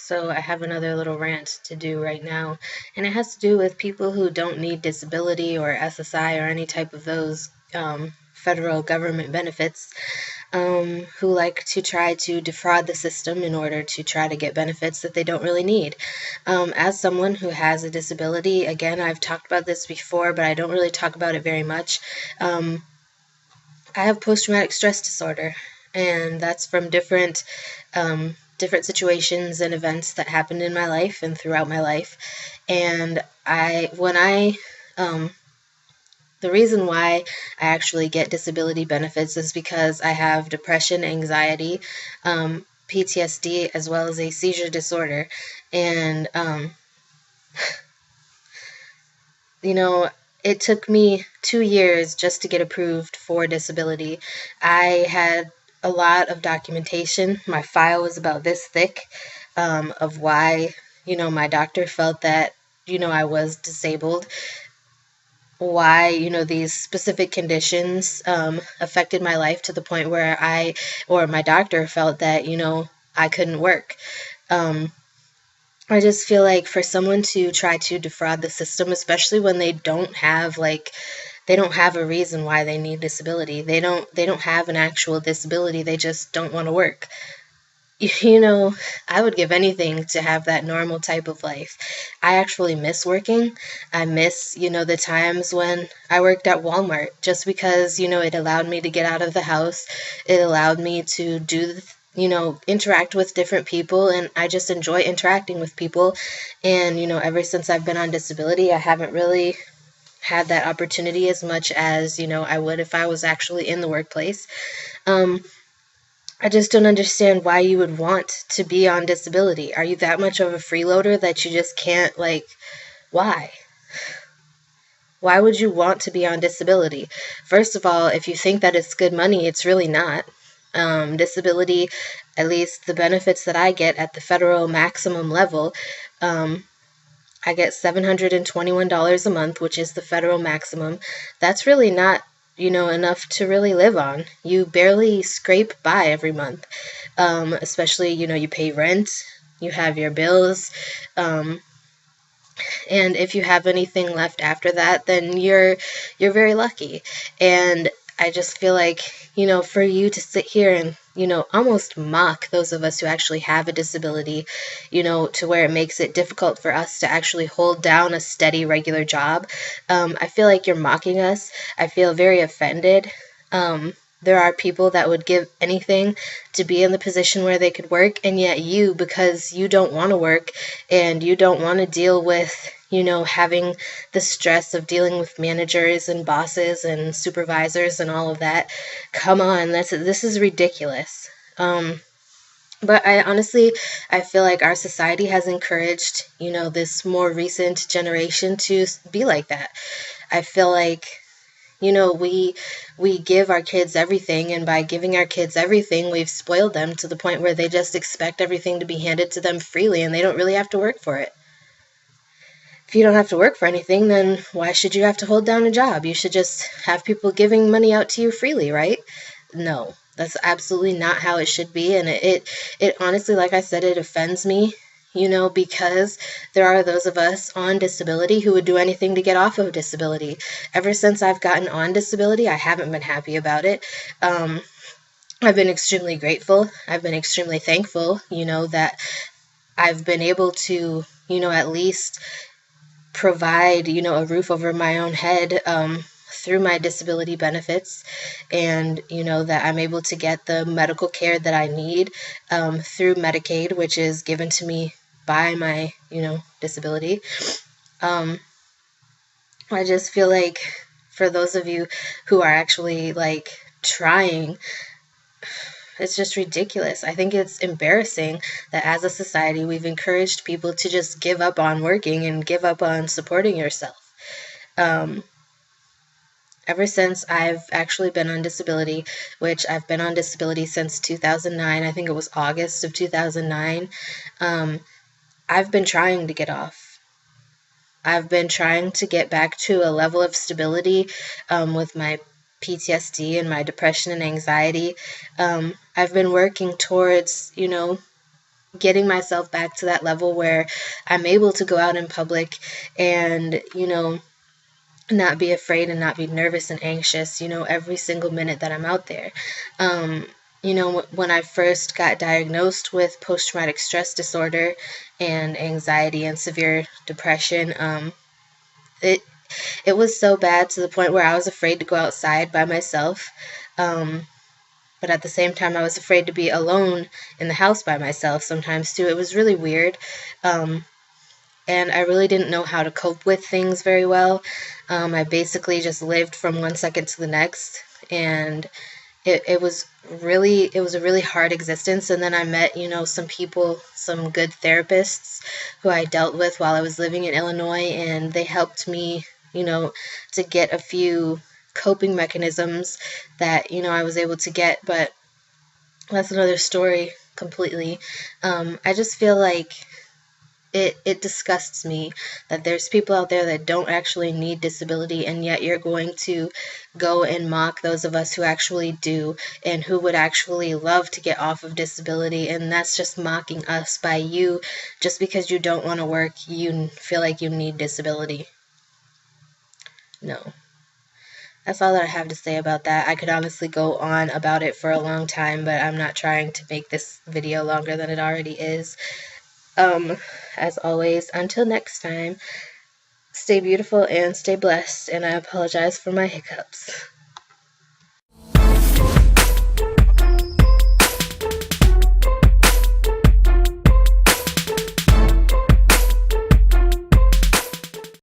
So I have another little rant to do right now, and it has to do with people who don't need disability or SSI or any type of those federal government benefits, who like to try to defraud the system in order to try to get benefits that they don't really need. As someone who has a disability, again, I've talked about this before, but I don't really talk about it very much. I have post-traumatic stress disorder, and that's from different situations and events that happened in my life and throughout my life. And um, the reason why I actually get disability benefits is because I have depression, anxiety, PTSD, as well as a seizure disorder. And you know, it took me 2 years just to get approved for disability. I had a lot of documentation. My file was about this thick, of why, my doctor felt that, I was disabled, why, these specific conditions affected my life to the point where my doctor felt that, I couldn't work. I just feel like for someone to try to defraud the system, especially when they don't have a reason why they need disability. They don't have an actual disability. They just don't want to work. You know, I would give anything to have that normal type of life. I actually miss working. I miss, the times when I worked at Walmart just because, it allowed me to get out of the house. It allowed me to interact with different people, and I just enjoy interacting with people. And, ever since I've been on disability, I haven't really had that opportunity as much as, I would if I was actually in the workplace. I just don't understand why you would want to be on disability. Are you that much of a freeloader that you just can't, why? Why would you want to be on disability? First of all, if you think that it's good money, it's really not. Disability, at least the benefits that I get at the federal maximum level, I get $721 a month, which is the federal maximum. That's really not, enough to really live on. You barely scrape by every month. Especially, you pay rent, you have your bills, and if you have anything left after that, then you're very lucky. And I just feel like, for you to sit here and, almost mock those of us who actually have a disability, to where it makes it difficult for us to actually hold down a steady, regular job. I feel like you're mocking us. I feel very offended. There are people that would give anything to be in the position where they could work, and yet you, because you don't want to work and you don't want to deal with, having the stress of dealing with managers and bosses and supervisors and all of that. Come on, this is ridiculous. But I feel like our society has encouraged, this more recent generation to be like that. I feel like, we give our kids everything, and by giving our kids everything, we've spoiled them to the point where they just expect everything to be handed to them freely, and they don't really have to work for it. If you don't have to work for anything, then why should you have to hold down a job? You should just have people giving money out to you freely, right? No, that's absolutely not how it should be, and it honestly, like I said, it offends me, because there are those of us on disability who would do anything to get off of disability. Ever since I've gotten on disability, I haven't been happy about it. I've been extremely grateful. I've been extremely thankful, that I've been able to, at least provide, a roof over my own head, through my disability benefits, and that I'm able to get the medical care that I need, through Medicaid, which is given to me by my disability. I just feel like for those of you who are actually trying, it's just ridiculous. I think it's embarrassing that as a society we've encouraged people to just give up on working and give up on supporting yourself. Ever since I've actually been on disability, which I've been on disability since 2009, I think it was August of 2009, I've been trying to get off. I've been trying to get back to a level of stability, with my PTSD and my depression and anxiety. I've been working towards, getting myself back to that level where I'm able to go out in public and, not be afraid and not be nervous and anxious, every single minute that I'm out there. Um, when I first got diagnosed with post-traumatic stress disorder and anxiety and severe depression, it it was so bad to the point where I was afraid to go outside by myself. Um, but at the same time, I was afraid to be alone in the house by myself sometimes too. It was really weird. Um, and I really didn't know how to cope with things very well. I basically just lived from one second to the next, and it was a really hard existence. And then I met, some people, some good therapists who I dealt with while I was living in Illinois, and they helped me, to get a few coping mechanisms that, I was able to get. But that's another story completely. I just feel like it disgusts me that there's people out there that don't actually need disability, and yet you're going to go and mock those of us who actually do and who would actually love to get off of disability. And that's just mocking us by you, just because you don't want to work, you feel like you need disability. No. That's all that I have to say about that. I could honestly go on about it for a long time, but I'm not trying to make this video longer than it already is. As always, until next time, stay beautiful and stay blessed, and I apologize for my hiccups.